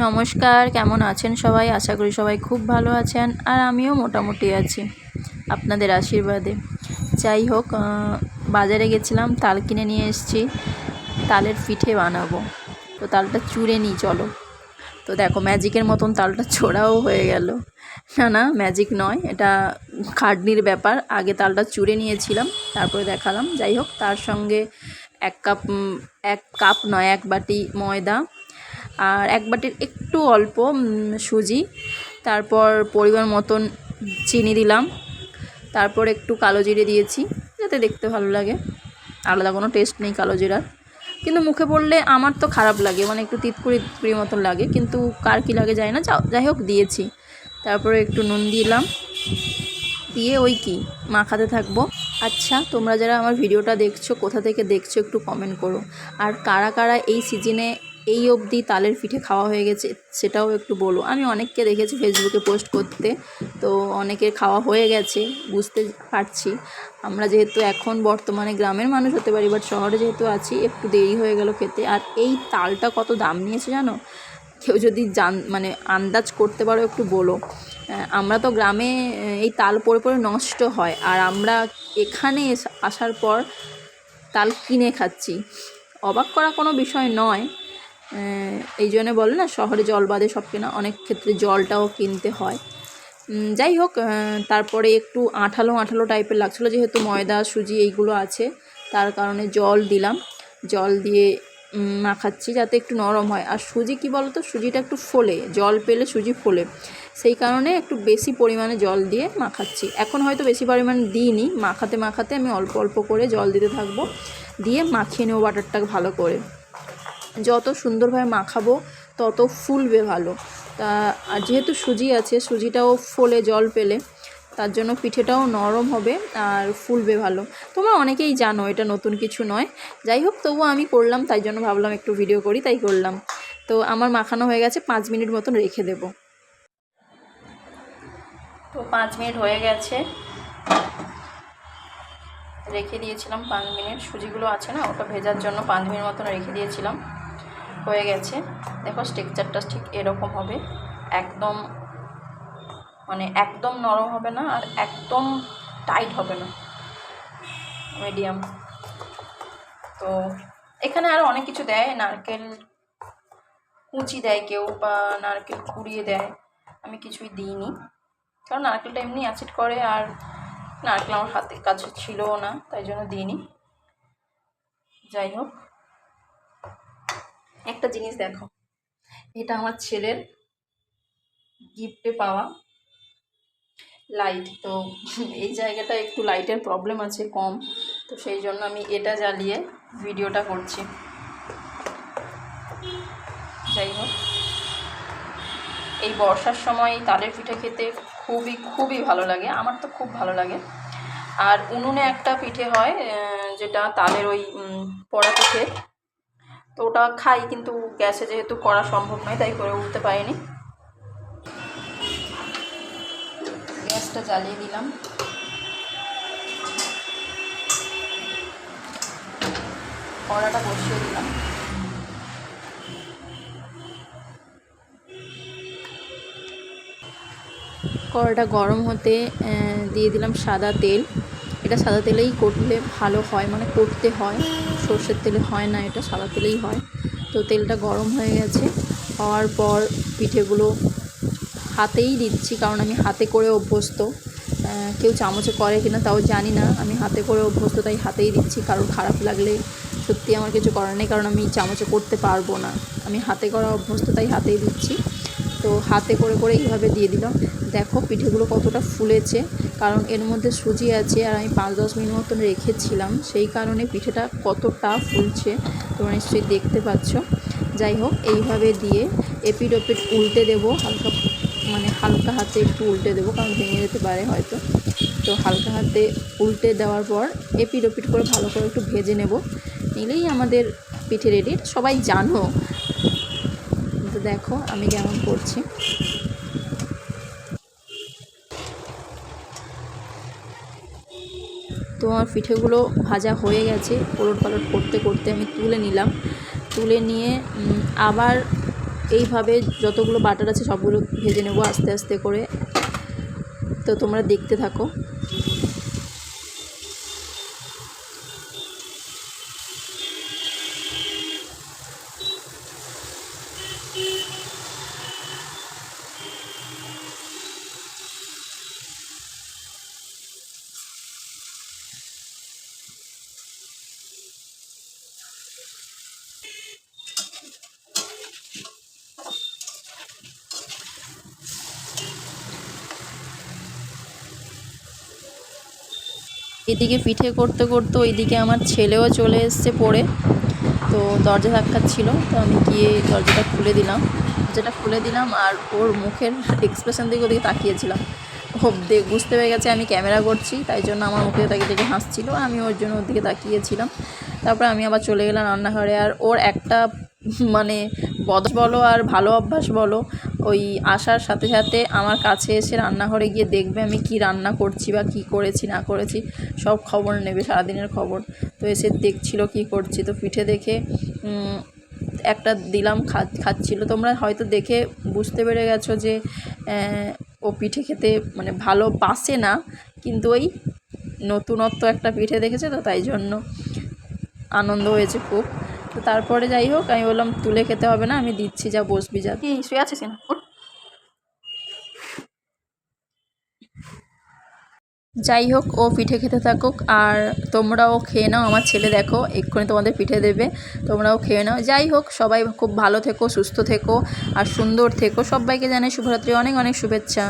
নমস্কার, কেমন আছেন সবাই? আশা করি সবাই খুব ভালো আছেন আর আমিও মোটামুটি আছি আপনাদের আশীর্বাদে। যাই হোক, বাজারে গেছিলাম, তাল কিনে নিয়ে এসেছি, তালের পিঠে বানাবো। তো তালটা চুড়ে নিই চলো। তো দেখো, ম্যাজিকের মতন তালটা ছোড়াও হয়ে গেল। না, ম্যাজিক নয়, এটা খাটনির ব্যাপার। আগে তালটা চুড়ে নিয়েছিলাম, তারপরে দেখালাম। যাই হোক, তার সঙ্গে এক কাপ নয়, 1 বাটি ময়দা আর 1 বাটির একটু অল্প সুজি, তারপর পরিমাণ মতন চিনি দিলাম, তারপর একটু কালো জিরে দিয়েছি যাতে দেখতে ভালো লাগে। আলাদা কোনো টেস্ট নেই কালো জিরার, কিন্তু মুখে পড়লে আমার তো খারাপ লাগে, মানে একটু তিতকুড়ি মতন লাগে, কিন্তু কার কী লাগে যায় না। যাই হোক দিয়েছি। তারপরে একটু নুন দিলাম, দিয়ে ওই কি মাখাতে থাকবো। আচ্ছা, তোমরা যারা আমার ভিডিওটা দেখছো কোথা থেকে দেখছো একটু কমেন্ট করো। আর কারা কারা এই সিজনে এই অবধি তালের পিঠে খাওয়া হয়ে গেছে সেটাও একটু বলো। আমি অনেককে দেখেছি ফেসবুকে পোস্ট করতে, তো অনেকের খাওয়া হয়ে গেছে বুঝতে পারছি। আমরা যেহেতু এখন বর্তমানে গ্রামের মানুষ হতে পারি, বাট শহরে যেহেতু আছি একটু দেরি হয়ে গেল খেতে। আর এই তালটা কত দাম নিয়েছে জানো? কেউ যদি মানে আন্দাজ করতে পারো একটু বলো। আমরা তো গ্রামে এই তাল পড়ে পড়ে নষ্ট হয়, আর আমরা এখানে আসার পর তাল কিনে খাচ্ছি। অবাক করা কোনো বিষয় নয়। এই জন্য বলে না, শহরে জল বাদে সব কেনা, অনেক ক্ষেত্রে জলটাও কিনতে হয়। যাই হোক, তারপরে একটু আঠালো টাইপের লাগছিলো, যেহেতু ময়দা সুজি এইগুলো আছে, তার কারণে জল দিলাম। জল দিয়ে মাখাচ্ছি যাতে একটু নরম হয়। আর সুজি কি বলো তো, সুজিটা একটু ফোলে, জল পেলে সুজি ফোলে, সেই কারণে একটু বেশি পরিমাণে জল দিয়ে মাখাচ্ছি। এখন হয়তো বেশি পরিমাণে দিইনি, মাখাতে আমি অল্প অল্প করে জল দিতে থাকবো, দিয়ে মাখিয়ে নেবো বাটারটাকে ভালো করে। যত সুন্দরভাবে মাখাবো তত ফুলবে ভালো। তা আর যেহেতু সুজি আছে, সুজিটাও ফোলে জল পেলে, তার জন্য পিঠেটাও নরম হবে আর ফুলবে ভালো। তোমরা অনেকেই জানো, এটা নতুন কিছু নয়। যাই হোক, তবুও আমি করলাম, তাই জন্য ভাবলাম একটু ভিডিও করি, তাই করলাম। তো আমার মাখানো হয়ে গেছে, 5 মিনিট মতন রেখে দেব। তো 5 মিনিট হয়ে গেছে, রেখে দিয়েছিলাম 5 মিনিট। সুজিগুলো আছে না, ওটা ভেজার জন্য 5 মিনিট মতন রেখে দিয়েছিলাম। হয়ে গেছে। দেখো, স্ট্রাকচারটা ঠিক এরকম হবে, একদম মানে একদম নরম হবে না আর একদম টাইট হবে না, মিডিয়াম। তো এখানে আরও অনেক কিছু দেয়, নারকেল কুচি দেয় কেউ, বা নারকেল কুড়িয়ে দেয়। আমি কিছুই দিইনি, কারণ নারকেলটা এমনি অ্যাসিড করে, আর নারকেল আমার হাতের কাছে ছিলও না, তাই জন্য দিইনি। যাই হোক, একটা জিনিস দেখো, এটা আমার ছেলের গিফটে পাওয়া লাইট। তো এই জায়গাটা একটু লাইটের প্রবলেম আছে কম, তো সেই জন্য আমি এটা জ্বালিয়ে ভিডিওটা করছি। যাই হোক, এই বর্ষার সময় তালের পিঠে খেতে খুবই ভালো লাগে, আমার তো খুব ভালো লাগে। আর উনুনে একটা পিঠে হয়, যেটা তালের ওই পোড়া পিঠে, তো ওটা খাই, কিন্তু গ্যাসে যেহেতু করা সম্ভব নয় তাই করে উঠতে পারিনি। গ্যাসটা জ্বালিয়ে দিলাম, কড়াটা বসিয়ে দিলাম। কড়াটা গরম হতে দিয়ে দিলাম সাদা তেল। এটা সাদা তেলেই করলে ভালো হয়, মানে করতে হয়, সর্ষের তেলে হয় না, এটা সাদা তেলেই হয়। তো তেলটা গরম হয়ে গেছে, হওয়ার পর পিঠেগুলো হাতেই দিচ্ছি, কারণ আমি হাতে করে অভ্যস্ত। কেউ চামচে করে কিনা তাও জানি না, আমি হাতে করে অভ্যস্ত, তাই হাতেই দিচ্ছি। কারোর খারাপ লাগলে সত্যি আমার কিছু করার নেই, কারণ আমি চামচে করতে পারবো না, আমি হাতে করা অভ্যস্ত, তাই হাতেই দিচ্ছি। তো হাতে করে এইভাবে দিয়ে দিলাম। দেখো পিঠেগুলো কতটা ফুলেছে, কারণ এর মধ্যে সুজি আছে, আর আমি 5-10 মিনিট মতন রেখেছিলাম, সেই কারণে পিঠেটা কতটা ফুলছে তোমরা নিশ্চয়ই দেখতে পাচ্ছ। যাই হোক, এইভাবে দিয়ে এপিট ওপিট উল্টে দেবো, হালকা হাতে একটু উল্টে দেবো, কারণ ভেঙে যেতে পারে হয়তো। তো হালকা হাতে উল্টে দেওয়ার পর এপিট ওপিট করে ভালো করে একটু ভেজে নেব, নিলেই আমাদের পিঠে রেডি। সবাই জানো, তো দেখো আমি কেমন করছি। তো আমার পিঠেগুলো ভাজা হয়ে গেছে, ওলট পালট করতে করতে আমি তুলে নিলাম। তুলে নিয়ে আবার এইভাবে যতগুলো বাটার আছে সবগুলো ভেজে নেব আস্তে আস্তে করে। তো তোমরা দেখতে থাকো। এদিকে পিঠে করতে করতে ওইদিকে আমার ছেলেও চলে এসছে পড়ে, তো দরজা ধাক্কাচ্ছিল, তো আমি গিয়ে দরজাটা খুলে দিলাম আর ওর মুখের এক্সপ্রেশন দিকে ওদিকে তাকিয়েছিলাম। ও বুঝতে পেরে গেছে আমি ক্যামেরা করছি, তাই জন্য আমার মুখে তাকিয়ে দেখে হাসছিল, আমি ওর জন্য ওর দিকে তাকিয়েছিলাম। তারপরে আমি আবার চলে গেলাম রান্নাঘরে। আর ওর একটা মানে বদস বলো আর ভালো অভ্যাস বলো, ওই আসার সাথে সাথে আমার কাছে এসে রান্নাঘরে গিয়ে দেখবে আমি কি রান্না করছি বা কি করেছি না করেছি, সব খবর নেবে, সারাদিনের খবর। তো এসে দেখছিল কি করছি, তো পিঠে দেখে একটা দিলাম, খাচ্ছিল। তোমরা হয়তো দেখে বুঝতে পেরে গেছো যে ও পিঠে খেতে মানে ভালোবাসে না, কিন্তু ওই নতুনত্ব একটা পিঠে দেখেছে, তো তাই জন্য আনন্দ হয়েছে খুব। তো তারপরে যাই হোক আমি বললাম তুলে খেতে হবে না, আমি দিচ্ছি, যা বসবি, যা। কি শুয়ে আছিস না? যাই হোক ও পিঠে খেতে থাকুক আর তোমরাও খেয়ে নাও। আমার ছেলে দেখো এক্ষুনি তোমাদের পিঠে দেবে, তোমরাও খেয়ে নাও। যাই হোক সবাই খুব ভালো থেকো, সুস্থ থেকো আর সুন্দর থেকো। সবাইকে জানাই শুভরাত্রি, অনেক অনেক শুভেচ্ছা।